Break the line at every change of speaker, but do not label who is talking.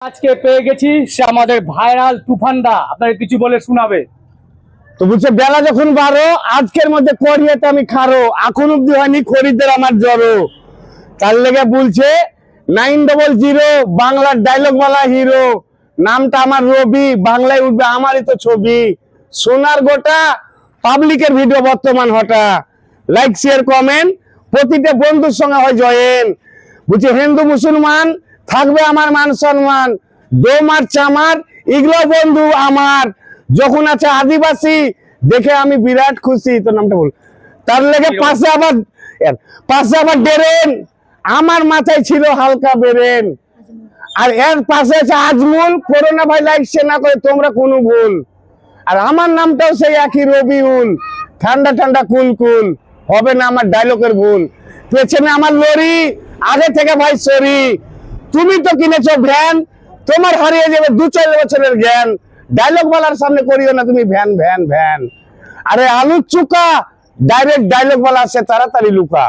আজকে পেয়ে গেছি সে আমাদের ভাইরাল তুফানদা আপনাকে কিছু বলে শোনাবে।
তো বুঝছে বেলা যখন 12 আজকের মধ্যে করিয়াতে আমি খারো এখন অব্দি হয়নি খরিদের আমার জড়ো তার লেগে বলছে 900 বাংলার ডায়লগ वाला হিরো নামটা আমার রবি বাংলায় উঠবে আমারই তো ছবি সোনার গোটা পাবলিকের ভিডিও বর্তমান হটা লাইক শেয়ার কমেন্ট প্রতিটা বন্ধুর সঙ্গে হয় জয়েন বুঝছে হিন্দু মুসলমান থাকবে আমার মান সম্মান দোমার চামার এগুলো বন্ধু আমার যখন আছে আদিবাসী দেখে আমি বিরাট খুশি তোর নামটা বল তার লেগে পাশে আবার ডেরেন আমার মাথায় ছিল হালকা বেরেন আর এর পাশে আছে আজমুল করোনা ভাই লাইক শেয়ার না করে তোমরা কোনো ভুল আর আমার নামটাও সেই একই রবিউল ঠান্ডা ঠান্ডা কুল কুল হবে না আমার ডায়লগের ভুল পেছনে আমার লরি আগে থেকে ভাই সরি তুমি তো কিনেছো ভ্যান তোমার হারিয়ে যাবে 2-4 বছরের জ্ঞান ডায়লগ वालाর সামনে করিও না তুমি ভ্যান ভ্যান ভ্যান আরে আলু চুকা ডাইরেক্ট ডায়লগ वाला আছে তাড়াতাড়ি লুকা।